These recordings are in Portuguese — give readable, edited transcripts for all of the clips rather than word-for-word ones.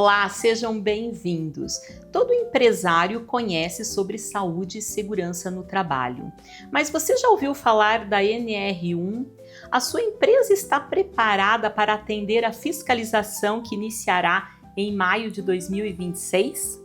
Olá, sejam bem-vindos. Todo empresário conhece sobre saúde e segurança no trabalho. Mas você já ouviu falar da NR1? A sua empresa está preparada para atender a fiscalização que iniciará em maio de 2026?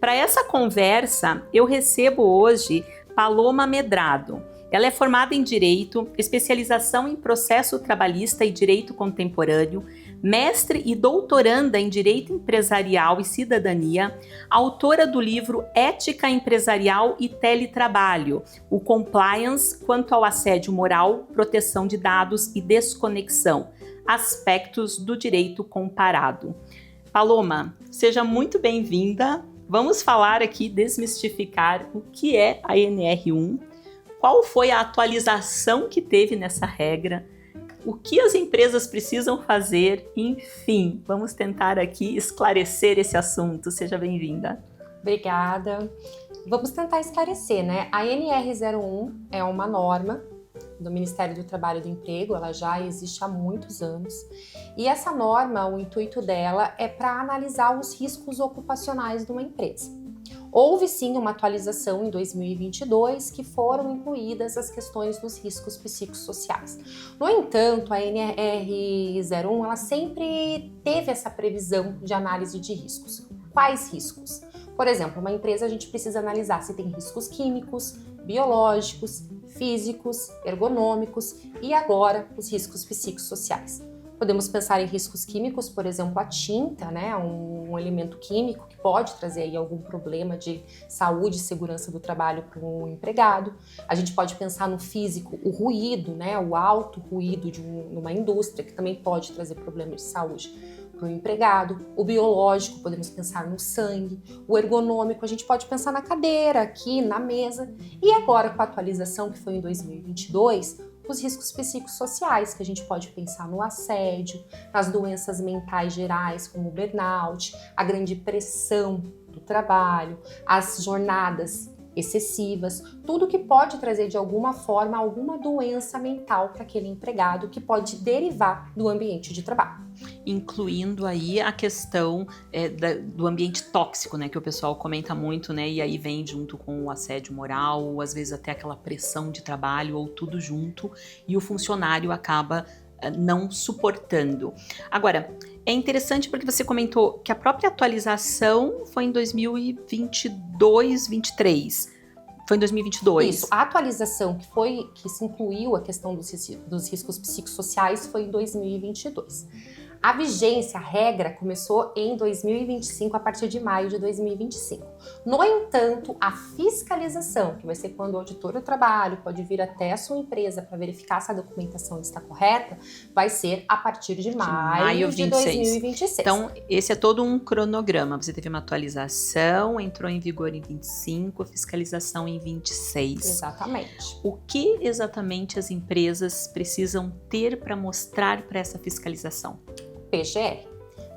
Para essa conversa, eu recebo hoje Paloma Medrado. Ela é formada em Direito, especialização em Processo Trabalhista e Direito Contemporâneo, mestre e doutoranda em Direito Empresarial e Cidadania, autora do livro Ética Empresarial e Teletrabalho, o Compliance quanto ao assédio moral, proteção de dados e desconexão, aspectos do direito comparado. Paloma, seja muito bem-vinda. Vamos falar aqui, desmistificar o que é a NR1, qual foi a atualização que teve nessa regra, o que as empresas precisam fazer, enfim, vamos tentar aqui esclarecer esse assunto. Seja bem-vinda. Obrigada. Vamos tentar esclarecer, né? A NR01 é uma norma do Ministério do Trabalho e do Emprego, ela já existe há muitos anos. E essa norma, o intuito dela é para analisar os riscos ocupacionais de uma empresa. Houve sim uma atualização em 2022 que foram incluídas as questões dos riscos psicossociais. No entanto, a NR01 ela sempre teve essa previsão de análise de riscos. Quais riscos? Por exemplo, uma empresa a gente precisa analisar se tem riscos químicos, biológicos, físicos, ergonômicos e agora os riscos psicossociais. Podemos pensar em riscos químicos, por exemplo, a tinta, né, um elemento químico que pode trazer aí algum problema de saúde e segurança do trabalho para o empregado. A gente pode pensar no físico, o ruído, né, o alto ruído de uma indústria, que também pode trazer problemas de saúde para o empregado. O biológico, podemos pensar no sangue. O ergonômico, a gente pode pensar na cadeira, aqui, na mesa. E agora, com a atualização que foi em 2022, os riscos psicossociais, que a gente pode pensar no assédio, nas doenças mentais gerais, como o burnout, a grande pressão do trabalho, as jornadas excessivas, tudo que pode trazer de alguma forma alguma doença mental para aquele empregado que pode derivar do ambiente de trabalho. Incluindo aí a questão do ambiente tóxico, né, que o pessoal comenta muito, né, e aí vem junto com o assédio moral, ou às vezes até aquela pressão de trabalho, ou tudo junto, e o funcionário acaba não suportando. Agora, é interessante porque você comentou que a própria atualização foi em 2022, 23. Foi em 2022. Isso, a atualização que se incluiu a questão dos riscos psicossociais foi em 2022. A vigência, a regra, começou em 2025, a partir de maio de 2025. No entanto, a fiscalização, que vai ser quando o auditor do trabalho pode vir até a sua empresa para verificar se a documentação está correta, vai ser a partir de maio de 2026. Então, esse é todo um cronograma. Você teve uma atualização, entrou em vigor em 25, a fiscalização em 26. Exatamente. O que exatamente as empresas precisam ter para mostrar para essa fiscalização? PGR,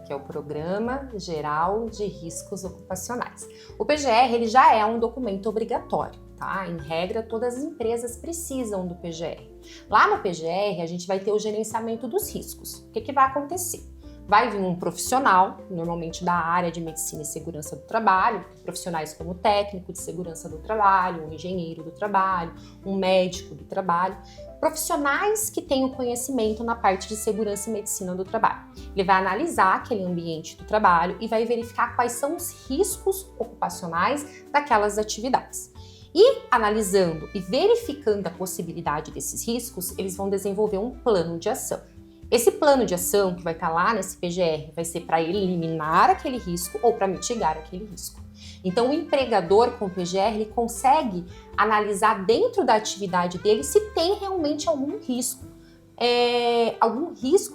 que é o Programa Geral de Riscos Ocupacionais. O PGR ele já é um documento obrigatório, tá? Em regra, todas as empresas precisam do PGR. Lá no PGR, a gente vai ter o gerenciamento dos riscos. O que vai acontecer? Vai vir um profissional, normalmente da área de medicina e segurança do trabalho, profissionais como técnico de segurança do trabalho, um engenheiro do trabalho, um médico do trabalho, profissionais que têm o conhecimento na parte de segurança e medicina do trabalho. Ele vai analisar aquele ambiente do trabalho e vai verificar quais são os riscos ocupacionais daquelas atividades. E analisando e verificando a possibilidade desses riscos, eles vão desenvolver um plano de ação. Esse plano de ação que vai estar lá nesse PGR vai ser para eliminar aquele risco ou para mitigar aquele risco. Então, o empregador com o PGR ele consegue analisar dentro da atividade dele se tem realmente algum risco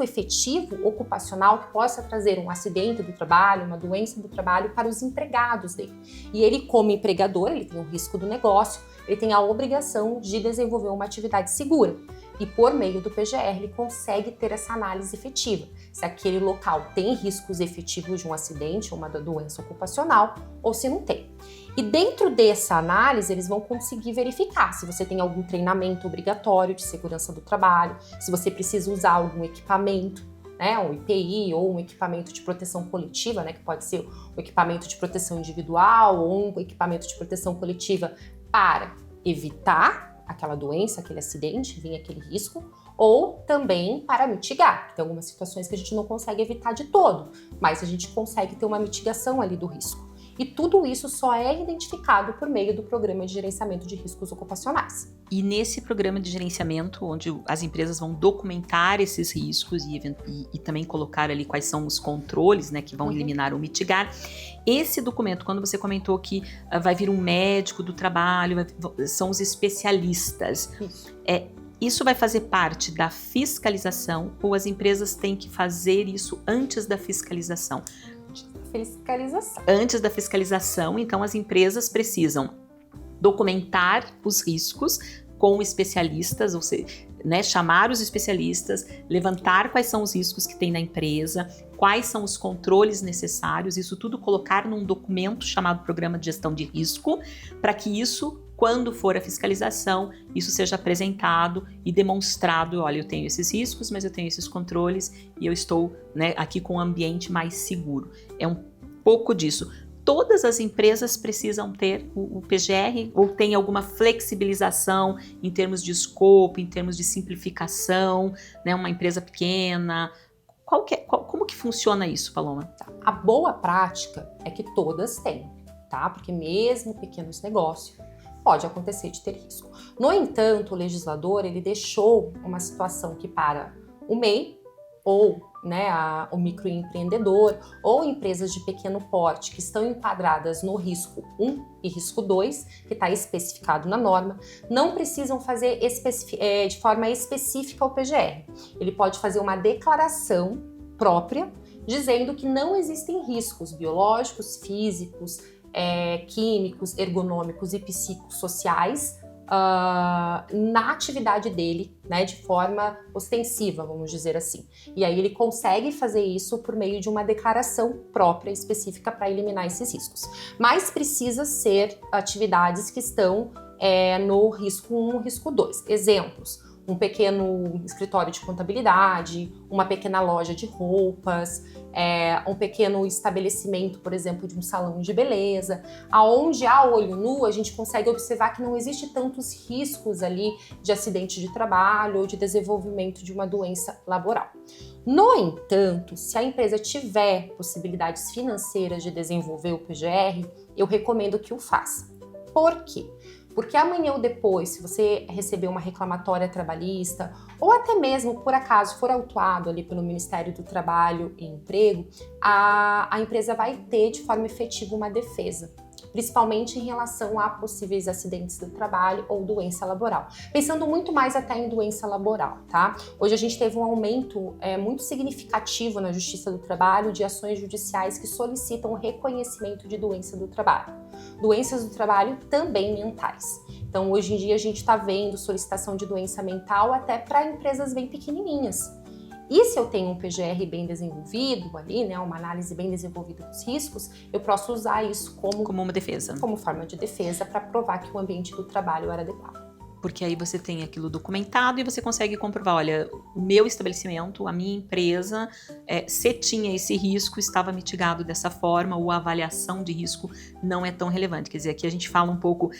efetivo ocupacional que possa trazer um acidente do trabalho, uma doença do trabalho para os empregados dele. E ele, como empregador, ele tem o risco do negócio, ele tem a obrigação de desenvolver uma atividade segura. E por meio do PGR ele consegue ter essa análise efetiva, se aquele local tem riscos efetivos de um acidente ou uma doença ocupacional ou se não tem. E dentro dessa análise eles vão conseguir verificar se você tem algum treinamento obrigatório de segurança do trabalho, se você precisa usar algum equipamento, né, um EPI ou um equipamento de proteção coletiva, né, que pode ser um equipamento de proteção individual ou um equipamento de proteção coletiva para evitar aquela doença, aquele acidente, vir aquele risco, ou também para mitigar. Tem algumas situações que a gente não consegue evitar de todo, mas a gente consegue ter uma mitigação ali do risco. E tudo isso só é identificado por meio do Programa de Gerenciamento de Riscos Ocupacionais. E nesse programa de gerenciamento, onde as empresas vão documentar esses riscos e também colocar ali quais são os controles, né, que vão eliminar ou mitigar, esse documento, quando você comentou que vai vir um médico do trabalho, são os especialistas. Isso vai fazer parte da fiscalização ou as empresas têm que fazer isso antes da fiscalização? Antes da fiscalização, então as empresas precisam documentar os riscos com especialistas, ou seja, né, chamar os especialistas, levantar quais são os riscos que tem na empresa, quais são os controles necessários, isso tudo colocar num documento chamado Programa de Gestão de Risco, para que isso, quando for a fiscalização, isso seja apresentado e demonstrado, olha, eu tenho esses riscos, mas eu tenho esses controles e eu estou, né, aqui com um ambiente mais seguro. É um pouco disso. Todas as empresas precisam ter o PGR ou tem alguma flexibilização em termos de escopo, em termos de simplificação, né, uma empresa pequena? Como que funciona isso, Paloma? A boa prática é que todas têm, tá? Porque mesmo pequenos negócios, pode acontecer de ter risco. No entanto, o legislador ele deixou uma situação que para o MEI ou, né, o microempreendedor ou empresas de pequeno porte que estão enquadradas no risco 1 e risco 2, que está especificado na norma, não precisam fazer de forma específica o PGR. Ele pode fazer uma declaração própria dizendo que não existem riscos biológicos, físicos, químicos, ergonômicos e psicossociais na atividade dele, né, de forma ostensiva, vamos dizer assim. E aí ele consegue fazer isso por meio de uma declaração própria, específica, para eliminar esses riscos. Mas precisa ser atividades que estão no risco 1, risco 2. Exemplos: um pequeno escritório de contabilidade, uma pequena loja de roupas, um pequeno estabelecimento, por exemplo, de um salão de beleza, aonde a olho nu a gente consegue observar que não existe tantos riscos ali de acidente de trabalho ou de desenvolvimento de uma doença laboral. No entanto, se a empresa tiver possibilidades financeiras de desenvolver o PGR, eu recomendo que o faça. Por quê? Porque amanhã ou depois, se você receber uma reclamatória trabalhista ou até mesmo, por acaso, for autuado ali pelo Ministério do Trabalho e Emprego, a empresa vai ter de forma efetiva uma defesa, principalmente em relação a possíveis acidentes do trabalho ou doença laboral. Pensando muito mais até em doença laboral, tá? Hoje a gente teve um aumento muito significativo na Justiça do Trabalho de ações judiciais que solicitam o reconhecimento de doença do trabalho. Doenças do trabalho também mentais. Então, hoje em dia a gente está vendo solicitação de doença mental até para empresas bem pequenininhas. E se eu tenho um PGR bem desenvolvido ali, né, uma análise bem desenvolvida dos riscos, eu posso usar isso como uma defesa. Como forma de defesa para provar que o ambiente do trabalho era adequado. Porque aí você tem aquilo documentado e você consegue comprovar, olha, o meu estabelecimento, a minha empresa, se tinha esse risco, estava mitigado dessa forma, ou a avaliação de risco não é tão relevante. Quer dizer, aqui a gente fala um pouco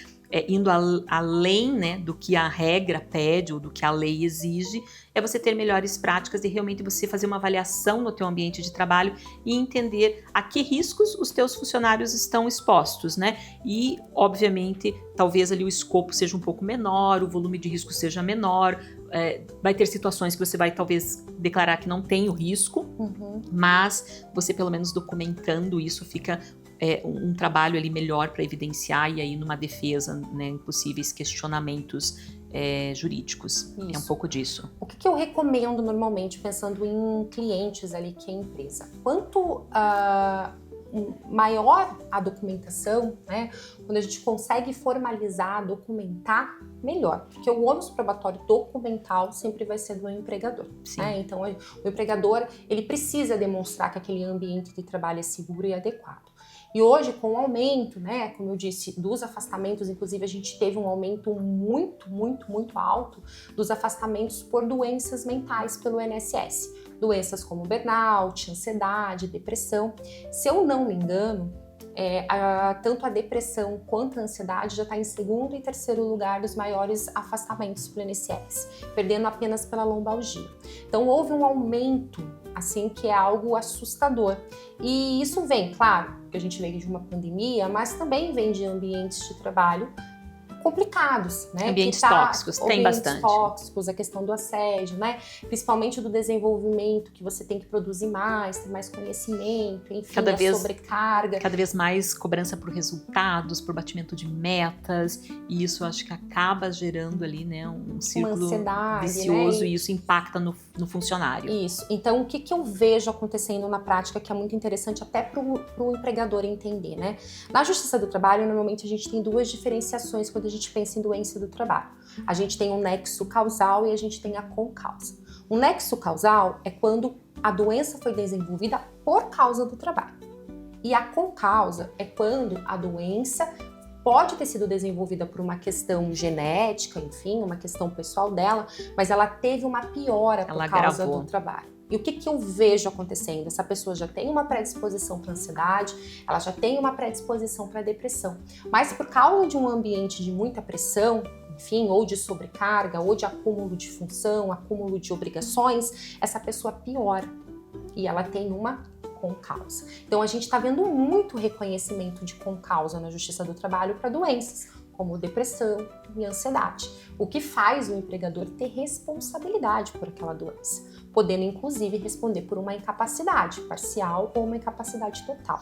indo além, né, do que a regra pede ou do que a lei exige, é você ter melhores práticas e realmente você fazer uma avaliação no teu ambiente de trabalho e entender a que riscos os teus funcionários estão expostos, né? E, obviamente, talvez ali o escopo seja um pouco menor, o volume de risco seja menor, vai ter situações que você vai talvez declarar que não tem o risco, mas você pelo menos documentando isso fica um trabalho ali melhor para evidenciar e aí numa defesa, né, em possíveis questionamentos jurídicos. Isso. É um pouco disso. O que eu recomendo normalmente, pensando em clientes ali que é empresa? Quanto maior a documentação, né, quando a gente consegue formalizar, documentar, melhor. Porque o ônus probatório documental sempre vai ser do empregador. Né? Então, o empregador ele precisa demonstrar que aquele ambiente de trabalho é seguro e adequado. E hoje, com o aumento, né, como eu disse, dos afastamentos, inclusive a gente teve um aumento muito alto dos afastamentos por doenças mentais pelo INSS. doenças como burnout, ansiedade, depressão. Se eu não me engano, tanto a depressão quanto a ansiedade já está em segundo e terceiro lugar dos maiores afastamentos pelo INSS, perdendo apenas pela lombalgia. Então houve um aumento, assim, que é algo assustador. E isso vem, claro, que a gente veio de uma pandemia, mas também vem de ambientes de trabalho complicados, né? Ambientes tóxicos, tem bastante. Tóxicos, a questão do assédio, né? Principalmente do desenvolvimento, que você tem que produzir mais, ter mais conhecimento, enfim, a sobrecarga. Cada vez mais cobrança por resultados, por batimento de metas, e isso eu acho que acaba gerando ali, né, um círculo vicioso, né? E isso impacta no funcionário. Isso. Então, o que eu vejo acontecendo na prática, que é muito interessante até para o empregador entender, né? Na Justiça do Trabalho, normalmente a gente tem duas diferenciações quando a gente pensa em doença do trabalho. A gente tem um nexo causal e a gente tem a concausa. O nexo causal é quando a doença foi desenvolvida por causa do trabalho. E a concausa é quando a doença pode ter sido desenvolvida por uma questão genética, enfim, uma questão pessoal dela, mas ela teve uma piora por causa do trabalho. E o que eu vejo acontecendo? Essa pessoa já tem uma predisposição para ansiedade, ela já tem uma predisposição para depressão. Mas por causa de um ambiente de muita pressão, enfim, ou de sobrecarga, ou de acúmulo de função, acúmulo de obrigações, essa pessoa piora. E ela tem uma concausa. Então a gente está vendo muito reconhecimento de concausa na Justiça do Trabalho para doenças como depressão e ansiedade, o que faz o empregador ter responsabilidade por aquela doença, podendo inclusive responder por uma incapacidade parcial ou uma incapacidade total.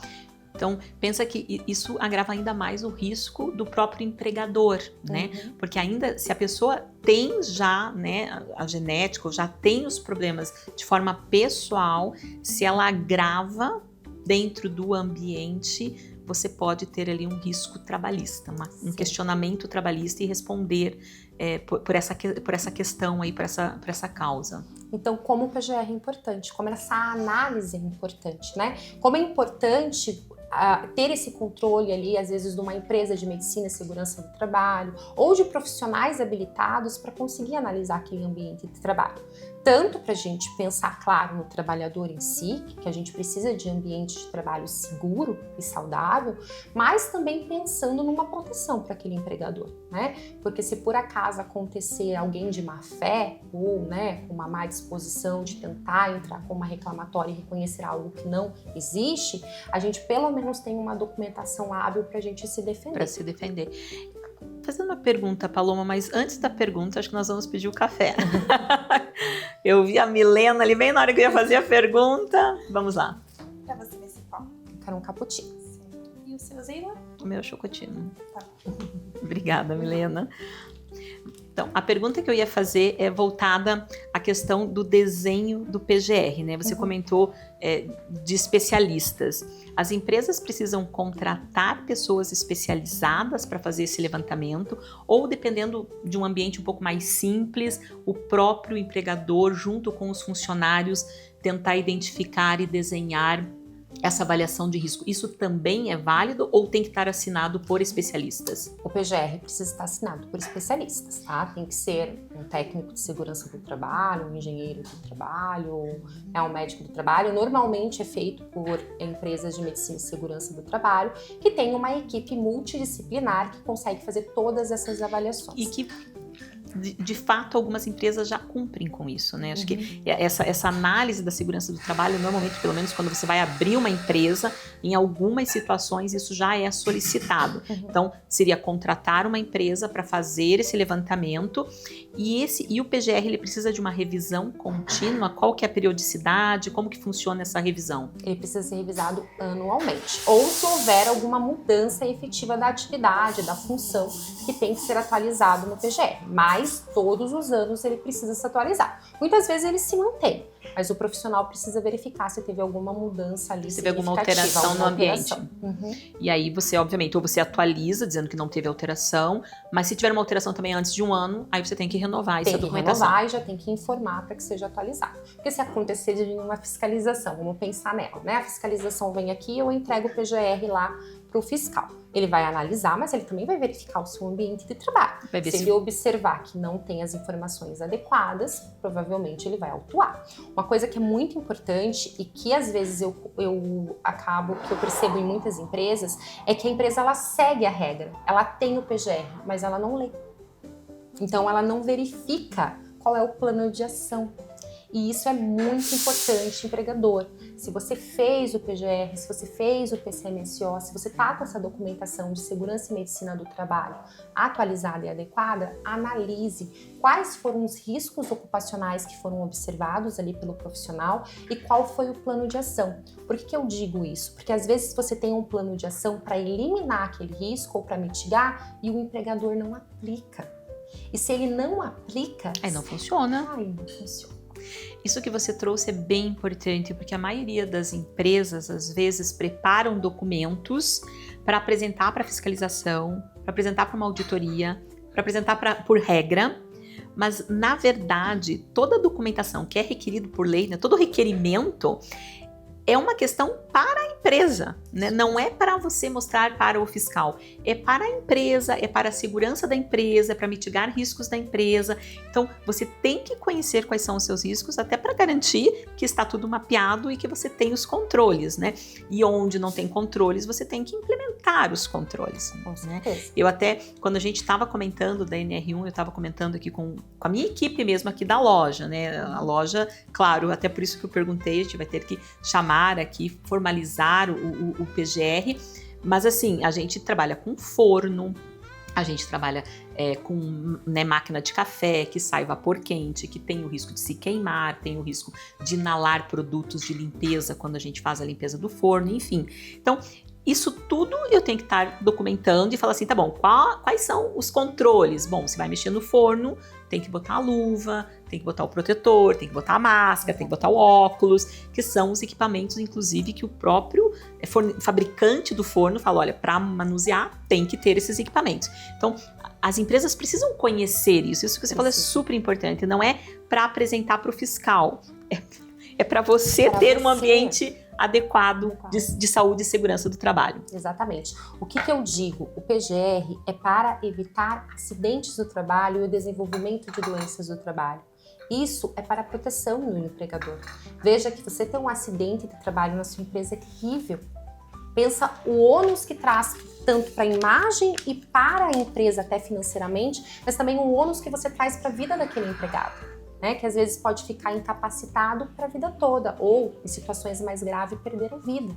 Então, pensa que isso agrava ainda mais o risco do próprio empregador, né? Porque ainda, se a pessoa tem já, né, a genética, ou já tem os problemas de forma pessoal, se ela agrava dentro do ambiente, você pode ter ali um risco trabalhista, um questionamento trabalhista e responder por essa questão aí, por essa causa. Então, como o PGR é importante, como essa análise é importante, né? Como é importante ter esse controle ali, às vezes, de uma empresa de medicina e segurança do trabalho ou de profissionais habilitados para conseguir analisar aquele ambiente de trabalho. Tanto para a gente pensar, claro, no trabalhador em si, que a gente precisa de ambiente de trabalho seguro e saudável, mas também pensando numa proteção para aquele empregador, né? Porque se por acaso acontecer alguém de má fé ou, né, com uma má disposição de tentar entrar com uma reclamatória e reconhecer algo que não existe, a gente pelo menos tem uma documentação hábil para a gente se defender. Para se defender. Fazendo uma pergunta, Paloma, mas antes da pergunta, acho que nós vamos pedir o café. Eu vi a Milena ali bem na hora que eu ia fazer a pergunta. Vamos lá. Para você nesse qual? Quero um cappuccino. Certo. E o seu, Zeila? O meu chocotino. Tá. Obrigada, Milena. Então, a pergunta que eu ia fazer é voltada à questão do desenho do PGR, né? Você comentou de especialistas. As empresas precisam contratar pessoas especializadas para fazer esse levantamento, ou dependendo de um ambiente um pouco mais simples, o próprio empregador, junto com os funcionários, tentar identificar e desenhar essa avaliação de risco. Isso também é válido ou tem que estar assinado por especialistas? O PGR precisa estar assinado por especialistas, tá? Tem que ser um técnico de segurança do trabalho, um engenheiro do trabalho, um médico do trabalho. Normalmente é feito por empresas de medicina e segurança do trabalho, que tem uma equipe multidisciplinar que consegue fazer todas essas avaliações. E que de fato algumas empresas já cumprem com isso, né? Acho que essa análise da segurança do trabalho, normalmente, pelo menos quando você vai abrir uma empresa, em algumas situações isso já é solicitado. Então, seria contratar uma empresa para fazer esse levantamento e o PGR ele precisa de uma revisão contínua. Qual que é a periodicidade? Como que funciona essa revisão? Ele precisa ser revisado anualmente, ou se houver alguma mudança efetiva da atividade, da função, que tem que ser atualizado no PGR. Mas todos os anos ele precisa se atualizar. Muitas vezes ele se mantém, mas o profissional precisa verificar se teve alguma mudança ali, se teve alguma alteração no ambiente. E aí você, obviamente, ou você atualiza dizendo que não teve alteração, mas se tiver uma alteração também antes de um ano, aí você tem que renovar essa documentação. Tem que renovar e já tem que informar para que seja atualizado. Porque se acontecer de uma fiscalização, vamos pensar nela, né? A fiscalização vem aqui, eu entrego o PGR lá para o fiscal. Ele vai analisar, mas ele também vai verificar o seu ambiente de trabalho. Se ele observar que não tem as informações adequadas, provavelmente ele vai autuar. Uma coisa que é muito importante e que às vezes eu percebo em muitas empresas, é que a empresa ela segue a regra, ela tem o PGR, mas ela não lê. Então ela não verifica qual é o plano de ação. E isso é muito importante, empregador. Se você fez o PGR, se você fez o PCMSO, se você está com essa documentação de segurança e medicina do trabalho atualizada e adequada, analise quais foram os riscos ocupacionais que foram observados ali pelo profissional e qual foi o plano de ação. Por que eu digo isso? Porque às vezes você tem um plano de ação para eliminar aquele risco ou para mitigar e o empregador não aplica. E se ele não aplica... Aí não funciona. Não funciona. Isso que você trouxe é bem importante, porque a maioria das empresas, às vezes, preparam documentos para apresentar para fiscalização, para apresentar para uma auditoria, para apresentar por regra, mas, na verdade, toda a documentação que é requerido por lei, né, todo requerimento, é uma questão para a empresa, né? Não é para você mostrar para o fiscal, é para a empresa, é para a segurança da empresa, é para mitigar riscos da empresa. Então, você tem que conhecer quais são os seus riscos, até para garantir que está tudo mapeado e que você tem os controles, né? E onde não tem controles, você tem que implementar os controles, né? Eu até, quando a gente estava comentando da NR1, eu estava comentando aqui com a minha equipe mesmo aqui da loja, né? A loja, claro, até por isso que eu perguntei, a gente vai ter que chamar aqui, formalizar o PGR, mas assim, a gente trabalha com forno, a gente trabalha com, né, máquina de café que sai vapor quente, que tem o risco de se queimar, tem o risco de inalar produtos de limpeza quando a gente faz a limpeza do forno, enfim. Então, isso tudo eu tenho que estar documentando e falar assim, tá bom, quais são os controles? Bom, você vai mexer no forno, tem que botar a luva, tem que botar o protetor, tem que botar a máscara, tem que botar o óculos, que são os equipamentos, inclusive, que o próprio fabricante do forno fala, olha, para manusear tem que ter esses equipamentos. Então, as empresas precisam conhecer isso. Isso que você falou é super importante. Não é para apresentar para o fiscal, é para você ter um ambiente adequado de saúde e segurança do trabalho. Exatamente. O que eu digo? O PGR é para evitar acidentes do trabalho e o desenvolvimento de doenças do trabalho. Isso é para a proteção do empregador. Veja que você ter um acidente de trabalho na sua empresa é terrível. Pensa o ônus que traz tanto para a imagem e para a empresa, até financeiramente, mas também o ônus que você traz para a vida daquele empregado. Né, que às vezes pode ficar incapacitado para a vida toda, ou em situações mais graves perder a vida.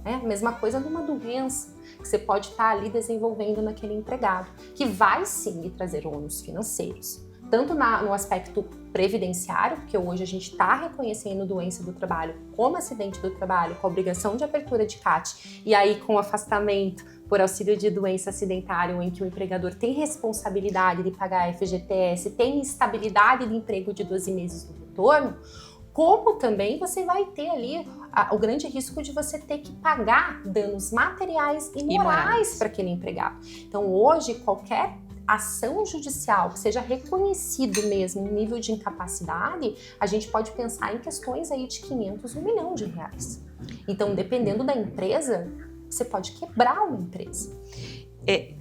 Né? A mesma coisa de uma doença que você pode estar ali desenvolvendo naquele empregado, que vai sim lhe trazer ônus financeiros, tanto no aspecto previdenciário, porque hoje a gente está reconhecendo doença do trabalho como acidente do trabalho, com a obrigação de abertura de CAT, e aí com afastamento por auxílio de doença acidentária, em que o empregador tem responsabilidade de pagar a FGTS, tem estabilidade de emprego de 12 meses do retorno, como também você vai ter ali o grande risco de você ter que pagar danos materiais e morais para aquele empregado. Então hoje, qualquer ação judicial que seja reconhecido mesmo um nível de incapacidade, a gente pode pensar em questões aí de 500, R$1 milhão. Então, dependendo da empresa, você pode quebrar uma empresa.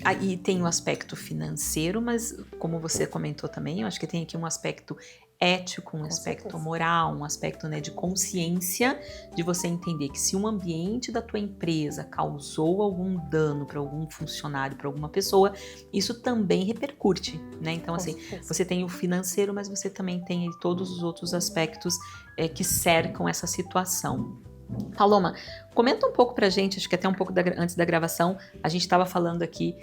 Aí tem o aspecto financeiro, mas como você comentou também, eu acho que tem aqui um aspecto ético, um aspecto moral, um aspecto, né, de consciência, de você entender que se um ambiente da tua empresa causou algum dano para algum funcionário, para alguma pessoa, isso também repercute, né? Então, assim, você tem o financeiro, mas você também tem aí todos os outros aspectos que cercam essa situação. Paloma, comenta um pouco pra gente, acho que até um pouco antes da gravação, a gente estava falando aqui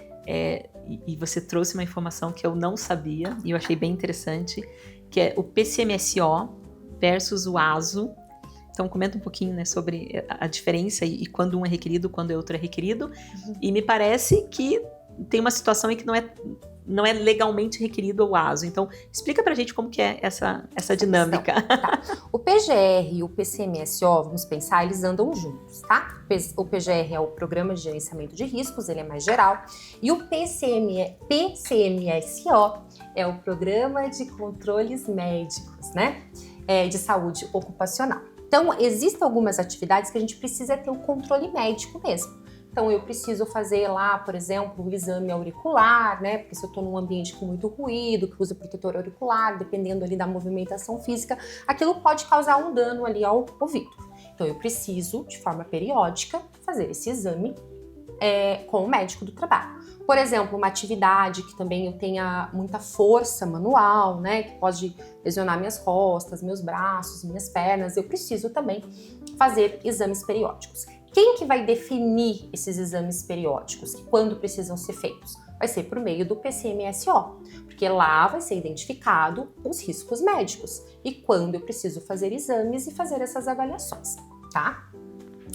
e você trouxe uma informação que eu não sabia e eu achei bem interessante, que é o PCMSO versus o ASO. Então comenta um pouquinho, né, sobre a diferença e quando um é requerido, quando o outro é requerido. E me parece que tem uma situação em que não é legalmente requerido o ASO. Então, explica pra gente como que é essa dinâmica. Tá. O PGR e o PCMSO, vamos pensar, eles andam juntos, tá? O PGR é o Programa de Gerenciamento de Riscos, ele é mais geral. E o PCMSO é o Programa de Controles Médicos, né? De Saúde Ocupacional. Então, existem algumas atividades que a gente precisa ter o controle médico mesmo. Então eu preciso fazer lá, por exemplo, o exame auricular, né? Porque se eu estou num ambiente com muito ruído, que usa protetor auricular, dependendo ali da movimentação física, aquilo pode causar um dano ali ao ouvido. Então eu preciso, de forma periódica, fazer esse exame com o médico do trabalho. Por exemplo, uma atividade que também eu tenha muita força manual, né, que pode lesionar minhas costas, meus braços, minhas pernas, eu preciso também fazer exames periódicos. Quem que vai definir esses exames periódicos e quando precisam ser feitos? Vai ser por meio do PCMSO, porque lá vai ser identificado os riscos médicos e quando eu preciso fazer exames e fazer essas avaliações, tá?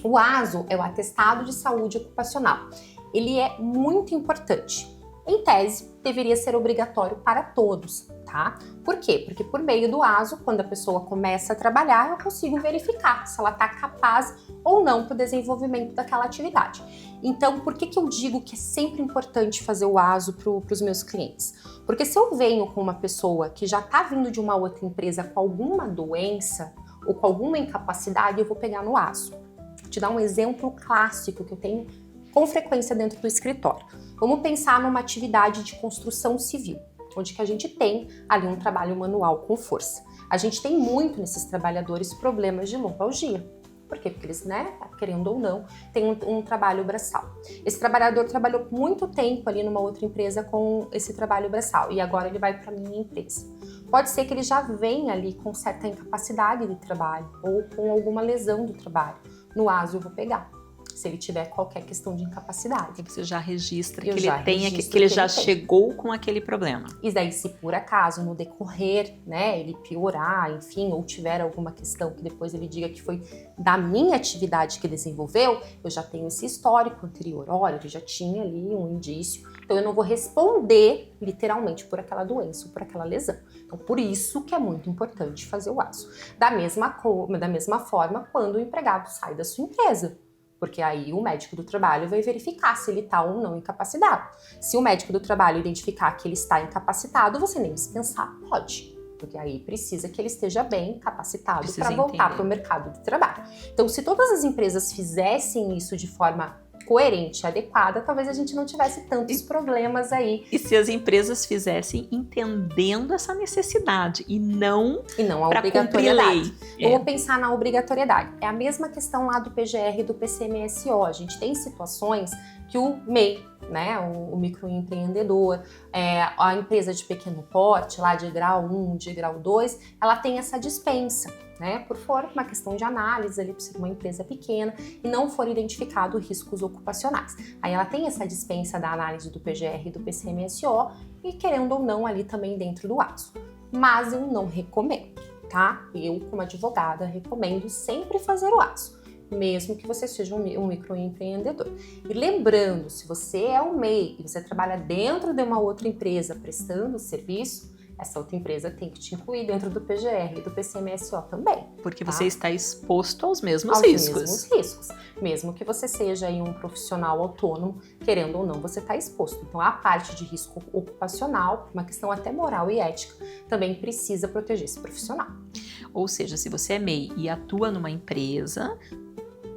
O ASO é o Atestado de Saúde Ocupacional. Ele é muito importante. Em tese, deveria ser obrigatório para todos, tá? Por quê? Porque por meio do ASO, quando a pessoa começa a trabalhar, eu consigo verificar se ela está capaz ou não para o desenvolvimento daquela atividade. Então, por que eu digo que é sempre importante fazer o ASO para os meus clientes? Porque se eu venho com uma pessoa que já está vindo de uma outra empresa com alguma doença ou com alguma incapacidade, eu vou pegar no ASO. Vou te dar um exemplo clássico que eu tenho com frequência dentro do escritório. Vamos pensar numa atividade de construção civil, onde que a gente tem ali um trabalho manual com força. A gente tem muito nesses trabalhadores problemas de lombalgia. Por quê? Porque eles, né, querendo ou não, têm um trabalho braçal. Esse trabalhador trabalhou muito tempo ali numa outra empresa com esse trabalho braçal e agora ele vai para a minha empresa. Pode ser que ele já venha ali com certa incapacidade de trabalho ou com alguma lesão do trabalho. No ASO eu vou pegar, se ele tiver qualquer questão de incapacidade. E você já registra Eu que já ele tenha, registro que ele que já ele tem. chegou com aquele problema. E daí, se por acaso, no decorrer, né, ele piorar, enfim, ou tiver alguma questão que depois ele diga que foi da minha atividade que desenvolveu, eu já tenho esse histórico anterior. Olha, ele já tinha ali um indício. Então, eu não vou responder, literalmente, por aquela doença ou por aquela lesão. Então, por isso que é muito importante fazer o ASO. Da mesma forma, quando o empregado sai da sua empresa. Porque aí o médico do trabalho vai verificar se ele está ou não incapacitado. Se o médico do trabalho identificar que ele está incapacitado, você nem dispensar pode. Porque aí precisa que ele esteja bem capacitado para voltar para o mercado de trabalho. Então, se todas as empresas fizessem isso de forma coerente e adequada, talvez a gente não tivesse tantos problemas aí. E se as empresas fizessem entendendo essa necessidade e não a para cumprir lei. Vamos pensar na obrigatoriedade. É a mesma questão lá do PGR e do PCMSO. A gente tem situações que o MEI, né, o microempreendedor, a empresa de pequeno porte, lá de grau 1, de grau 2, ela tem essa dispensa, né, por fora, uma questão de análise ali, por ser uma empresa pequena e não for identificado riscos ocupacionais. Aí ela tem essa dispensa da análise do PGR e do PCMSO e, querendo ou não, ali também dentro do ASO. Mas eu não recomendo, tá? Eu, como advogada, recomendo sempre fazer o ASO, mesmo que você seja um microempreendedor. E lembrando, se você é um MEI e você trabalha dentro de uma outra empresa prestando serviço, essa outra empresa tem que te incluir dentro do PGR e do PCMSO também. Porque tá? você está exposto aos mesmos riscos. Mesmos riscos. Mesmo que você seja aí um profissional autônomo, querendo ou não, você está exposto. Então, a parte de risco ocupacional, uma questão até moral e ética, também precisa proteger esse profissional. Ou seja, se você é MEI e atua numa empresa,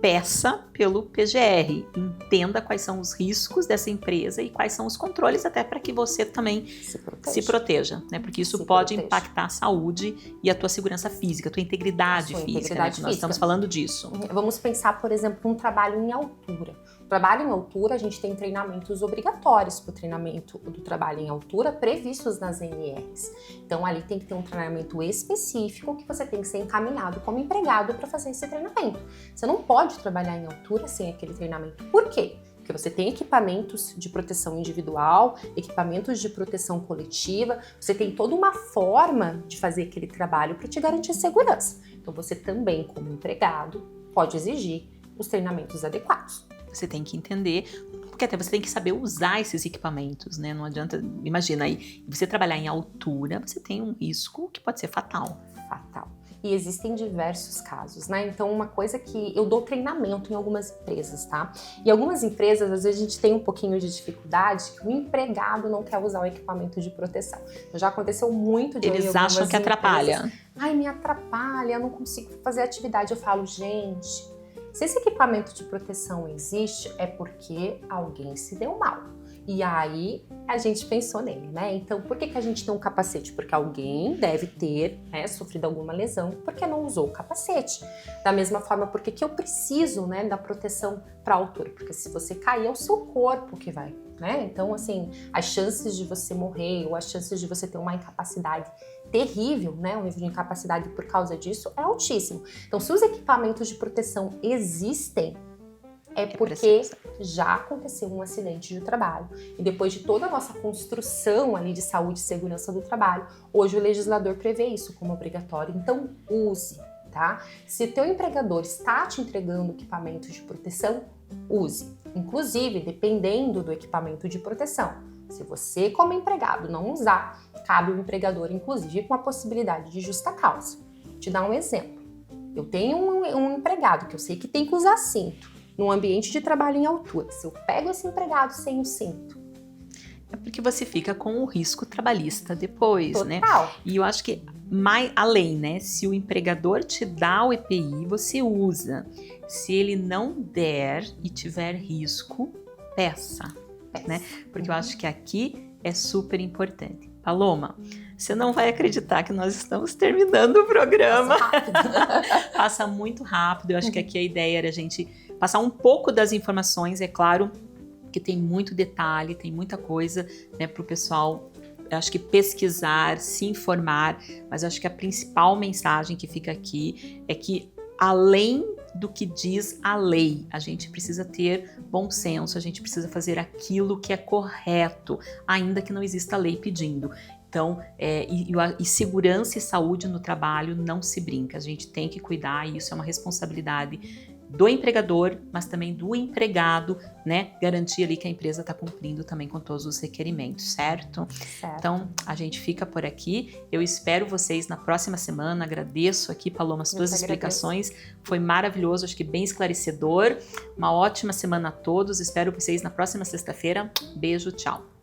peça pelo PGR, entenda quais são os riscos dessa empresa e quais são os controles, até para que você também se proteja, né? Porque isso pode impactar a saúde e a tua segurança física, a tua integridade física, né? Nós estamos falando disso. Vamos pensar, por exemplo, um trabalho em altura. Trabalho em altura, a gente tem treinamentos obrigatórios para o treinamento do trabalho em altura previstos nas NRs. Então, ali tem que ter um treinamento específico que você tem que ser encaminhado como empregado para fazer esse treinamento. Você não pode trabalhar em altura sem aquele treinamento. Por quê? Porque você tem equipamentos de proteção individual, equipamentos de proteção coletiva, você tem toda uma forma de fazer aquele trabalho para te garantir segurança. Então, você também, como empregado, pode exigir os treinamentos adequados. Você tem que entender, porque até você tem que saber usar esses equipamentos, né? Não adianta, imagina aí, você trabalhar em altura, você tem um risco que pode ser fatal. Fatal. E existem diversos casos, né? Então, uma coisa que eu dou treinamento em algumas empresas, tá? E algumas empresas, às vezes, a gente tem um pouquinho de dificuldade que o empregado não quer usar o equipamento de proteção. Então, já aconteceu muito de eles acham que atrapalha. Ai, me atrapalha, eu não consigo fazer atividade. Eu falo, gente, Se esse equipamento de proteção existe, é porque alguém se deu mal. E aí a gente pensou nele, né? Então, por que a gente tem um capacete? Porque alguém deve ter, né, sofrido alguma lesão porque não usou o capacete. Da mesma forma, por que eu preciso, né, da proteção para a altura? Porque se você cair, é o seu corpo que vai, né? Então, assim, as chances de você morrer ou as chances de você ter uma incapacidade terrível, né, um nível de incapacidade por causa disso é altíssimo. Então, se os equipamentos de proteção existem, é porque já aconteceu um acidente de trabalho. E depois de toda a nossa construção ali de saúde e segurança do trabalho, hoje o legislador prevê isso como obrigatório. Então, use, tá? Se teu empregador está te entregando equipamentos de proteção, use. Inclusive, dependendo do equipamento de proteção. Se você, como empregado, não usar, cabe ao empregador, inclusive, com a possibilidade de justa causa. Vou te dar um exemplo. Eu tenho um empregado que eu sei que tem que usar cinto num ambiente de trabalho em altura. Se eu pego esse empregado sem o cinto... É porque você fica com o risco trabalhista depois, Total. né? E eu acho que mais além, né? Se o empregador te dá o EPI, você usa. Se ele não der e tiver risco, peça. Né? Porque eu acho que aqui é super importante. Paloma, você não vai acreditar que nós estamos terminando o programa. Passa muito rápido. Eu acho que aqui a ideia era a gente passar um pouco das informações. É claro que tem muito detalhe, tem muita coisa, né, para o pessoal, eu acho que pesquisar, se informar. Mas eu acho que a principal mensagem que fica aqui é que além do que diz a lei, a gente precisa ter bom senso, a gente precisa fazer aquilo que é correto, ainda que não exista lei pedindo. Então, e segurança e saúde no trabalho não se brinca, a gente tem que cuidar e isso é uma responsabilidade do empregador, mas também do empregado, né? Garantir ali que a empresa está cumprindo também com todos os requerimentos, certo? Então, a gente fica por aqui. Eu espero vocês na próxima semana. Agradeço aqui, Paloma, as tuas explicações. Foi maravilhoso, acho que bem esclarecedor. Uma ótima semana a todos. Espero vocês na próxima sexta-feira. Beijo, tchau.